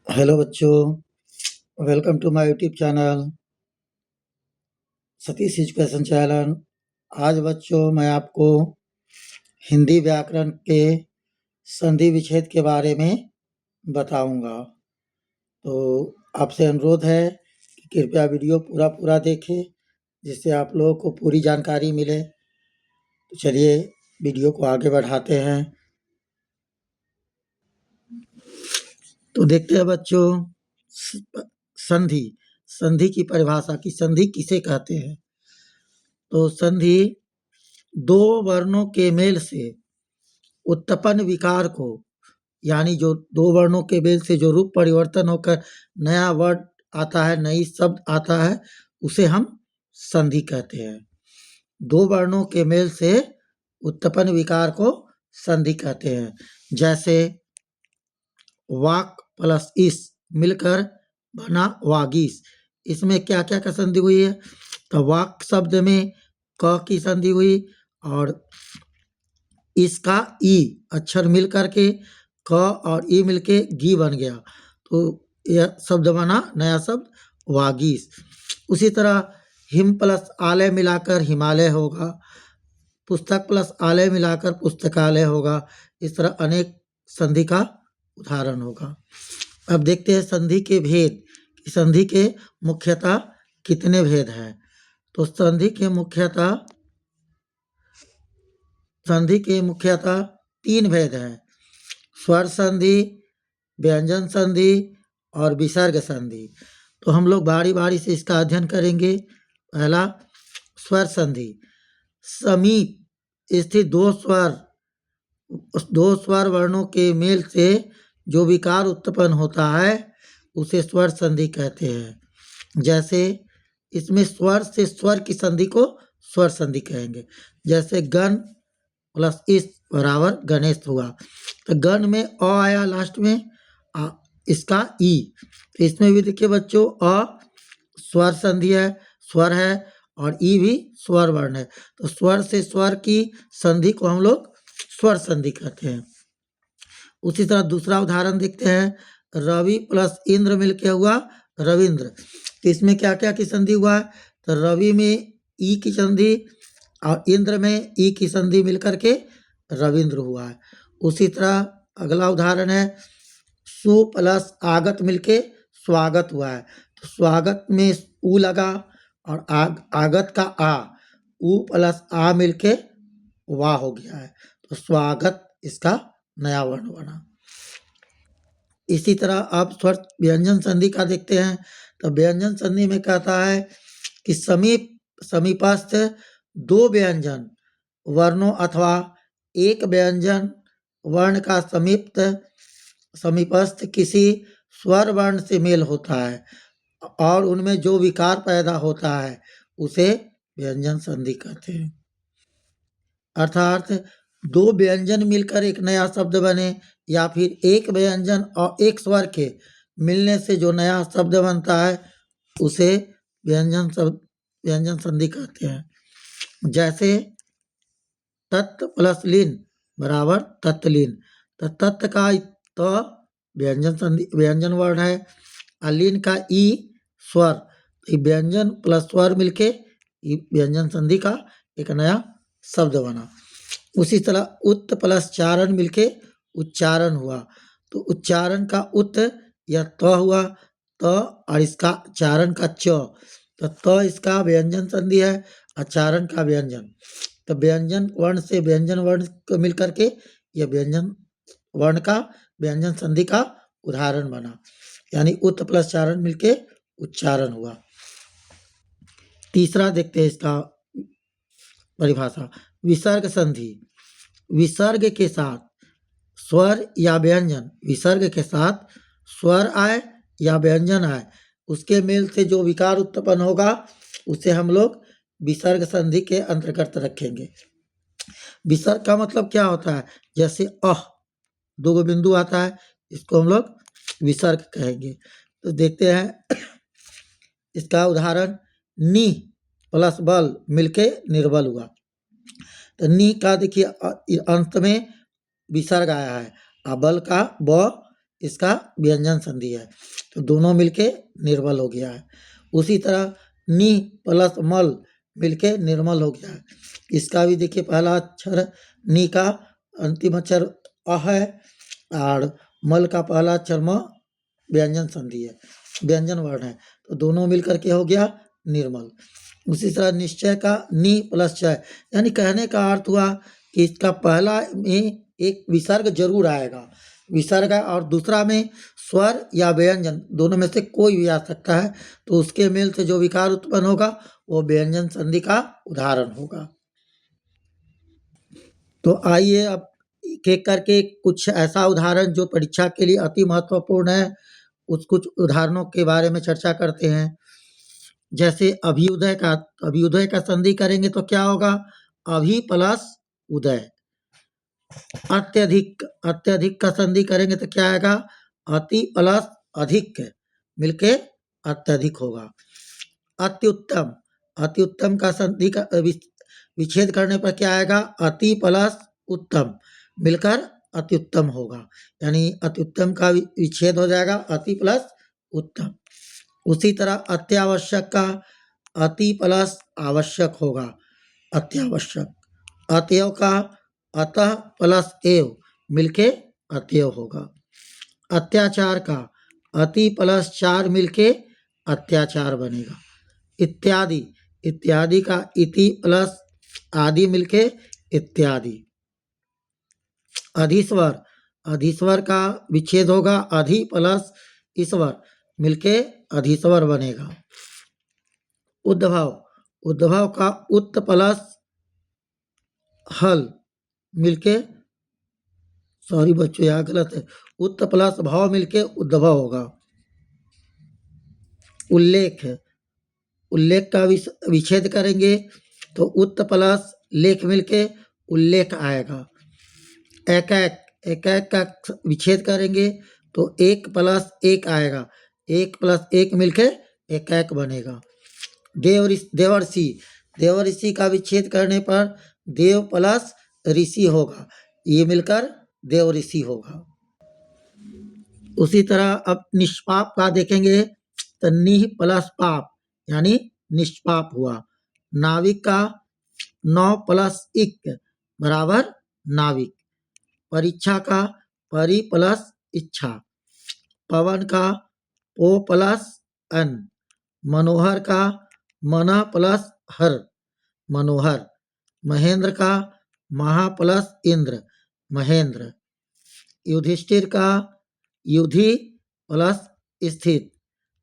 Hello बच्चों, welcome to my YouTube channel Satish education channel. आज बच्चों मैं आपको हिंदी व्याकरण के संधि विच्छेद के बारे में बताऊंगा। तो आपसे अनुरोध है कि कृपया वीडियो पूरा देखें, जिससे आप लोगों को पूरी जानकारी मिले। तो चलिए वीडियो को आगे बढ़ाते हैं। तो देखते हैं बच्चों, संधि संधि की परिभाषा की संधि किसे कहते हैं। तो संधि दो वर्णों के मेल से उत्पन्न विकार को, यानी जो दो वर्णों के मेल से जो रूप परिवर्तन होकर नया वर्ड आता है, नई शब्द आता है, उसे हम संधि कहते हैं। दो वर्णों के मेल से उत्पन्न विकार को संधि कहते हैं। जैसे वाक प्लस इस मिलकर बना वागीस। इसमें क्या क्या का संधि हुई है? तो वाक शब्द में क की संधि हुई और इसका ई अक्षर मिल करके क और ई मिलके गी बन गया, तो यह शब्द बना नया शब्द वागीस। उसी तरह हिम प्लस आलय मिलाकर हिमालय होगा, पुस्तक प्लस आलय मिलाकर पुस्तकालय होगा। इस तरह अनेक संधि का उदाहरण होगा। अब देखते हैं संधि के भेद, संधि के मुख्यतः कितने भेद हैं। तो संधि के मुख्यतः तीन भेद हैं: स्वर संधि, व्यंजन संधि और विसर्ग संधि। तो हम लोग बारी बारी से इसका अध्ययन करेंगे। पहला, स्वर संधि। समीप स्थित दो स्वर वर्णों के मेल से जो विकार उत्पन्न होता है उसे स्वर संधि कहते हैं। जैसे इसमें स्वर से स्वर की संधि को स्वर संधि कहेंगे। जैसे गण प्लस इस बराबर गणेश हुआ, तो गण में अ आया लास्ट में, इसका ई। तो इसमें भी देखिए बच्चों, अ स्वर संधि है, स्वर है, और ई भी स्वर वर्ण है। तो स्वर से स्वर की संधि को हम लोग स्वर संधि कहते हैं। उसी तरह दूसरा उदाहरण देखते हैं, रवि प्लस इंद्र मिलके हुआ रविंद्र। तो इसमें क्या क्या की संधि हुआ है? तो रवि में ई की संधि और इंद्र में ई की संधि मिलकर के रविंद्र हुआ है। उसी तरह अगला उदाहरण है, सु प्लस आगत मिलके स्वागत हुआ है। तो स्वागत में उ लगा और आगत का आ, उ प्लस आ मिलके वाह हो गया है, तो स्वागत इसका नया वर्ण बना। इसी तरह अब स्वर व्यंजन संधि का देखते हैं। तो व्यंजन संधि में कहता है कि समीपस्थ दो व्यंजन वर्णों अथवा एक व्यंजन वर्ण का समीपस्थ किसी स्वर वर्ण से मेल होता है और उनमें जो विकार पैदा होता है उसे व्यंजन संधि कहते हैं। अर्थात दो व्यंजन मिलकर एक नया शब्द बने, या फिर एक व्यंजन और एक स्वर के मिलने से जो नया शब्द बनता है उसे व्यंजन संधि कहते हैं। जैसे तत् प्लस लीन बराबर तत्लीन। तो तत् का त व्यंजन वर्ण है, और लीन का ई स्वर। व्यंजन प्लस स्वर मिलके व्यंजन संधि का एक नया शब्द बना। उसी तरह उत प्लस चारण मिलके उच्चारण हुआ। तो उच्चारण का उत या त हुआ, त और इसका चारण का च। तो त इसका व्यंजन संधि है और चारण का व्यंजन। तो व्यंजन वर्ण से व्यंजन वर्ण को मिलकर के यह व्यंजन वर्ण का व्यंजन संधि का उदाहरण बना, यानी उत प्लस चारण मिलके उच्चारण हुआ। तीसरा देखते हैं इसका परिभाषा, विसर्ग संधि। विसर्ग के साथ स्वर या व्यंजन, विसर्ग के साथ स्वर आए या व्यंजन आए, उसके मेल से जो विकार उत्पन्न होगा उसे हम लोग विसर्ग संधि के अंतर्गत रखेंगे। विसर्ग का मतलब क्या होता है? जैसे दो गो बिंदु आता है, इसको हम लोग विसर्ग कहेंगे। तो देखते हैं इसका उदाहरण, नी प्लस बल मिलके निर्बल हुआ। तो नी का देखिए अंत में विसर्ग आया है, और बल का ब इसका व्यंजन संधि है, तो दोनों मिलके निर्मल हो गया है। उसी तरह नि प्लस मल मिलके निर्मल हो गया है। इसका भी देखिए पहला अक्षर नि का अंतिम अक्षर अ है और मल का पहला अक्षर म व्यंजन संधि है, व्यंजन वर्ण है, तो दोनों मिलकर के हो गया निर्मल। उसी तरह निश्चय का नि प्लस चय, यानी कहने का अर्थ हुआ कि इसका पहला में एक विसर्ग जरूर आएगा, विसर्ग है, और दूसरा में स्वर या व्यंजन दोनों में से कोई भी आ सकता है, तो उसके मेल से जो विकार उत्पन्न होगा वो व्यंजन संधि का उदाहरण होगा। तो आइए अब एक एक करके कुछ ऐसा उदाहरण जो परीक्षा के लिए अति महत्वपूर्ण है, उस कुछ उदाहरणों के बारे में चर्चा करते हैं। जैसे अभ्युदय का संधि करेंगे तो क्या होगा? अभि प्लस उदय। अत्यधिक का संधि करेंगे तो क्या आएगा? अति प्लस अधिक मिलके अत्यधिक होगा। अत्युत्तम का संधि का विच्छेद करने पर क्या आएगा? अति प्लस उत्तम मिलकर अत्युत्तम होगा, यानी अत्युत्तम का विच्छेद हो जाएगा अति प्लस उत्तम। उसी तरह अत्यावश्यक का अति प्लस आवश्यक होगा, अत्यावश्यक। अतएव का अतः प्लस एव मिलके अतएव होगा। अत्याचार का अति प्लस चार मिलके अत्याचार बनेगा। इत्यादि का इति प्लस आदि मिलके इत्यादि। अधिस्वर का विच्छेद होगा अधि प्लस ईश्वर मिलके अधीश्वर बनेगा। उद्भव का उत्त प्लस हल मिलके, सॉरी बच्चों यहाँ गलत है, उत्त प्लस भाव मिलके उद्भव होगा। उल्लेख का विच्छेद करेंगे तो उत्त प्लस लेख मिलके उल्लेख आएगा। एकाएक का विच्छेद करेंगे तो एक प्लस एक आएगा, एक प्लस एक मिलके एकाएक बनेगा। देवर्षि का विच्छेद करने पर देव प्लस ऋषि होगा, ये मिलकर देवऋषि होगा। उसी तरह अब निष्पाप का देखेंगे तो निह प्लस पाप यानी निष्पाप हुआ। नाविक का नौ प्लस इक बराबर नाविक। परीक्षा का परि प्लस इच्छा। पवन का पो प्लस अन। मनोहर का मन प्लस हर मनोहर। महेंद्र का महा प्लस इंद्र महेंद्र। युधिष्ठिर का युधि प्लस स्थित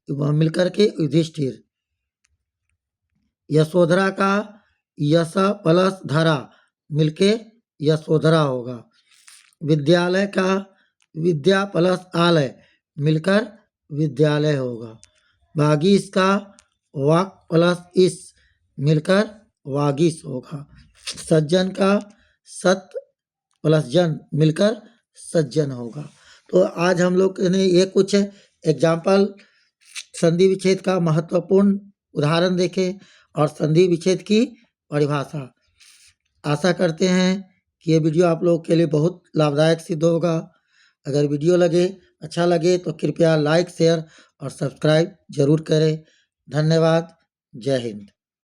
मिलकर के युधिष्ठिर। यशोधरा का यश प्लस धरा मिलके यशोधरा होगा। विद्यालय का विद्या प्लस आलय मिलकर विद्यालय होगा। वागीश का वाक प्लस इस मिलकर वागीश होगा। सज्जन का सत प्लस जन मिलकर सज्जन होगा। तो आज हम लोग ने ये कुछ एग्जाम्पल संधि विच्छेद का महत्वपूर्ण उदाहरण देखे और संधि विच्छेद की परिभाषा। आशा करते हैं कि ये वीडियो आप लोगों के लिए बहुत लाभदायक सिद्ध होगा। अगर वीडियो अच्छा लगे तो कृपया लाइक शेयर और सब्सक्राइब जरूर करें। धन्यवाद। जय हिंद।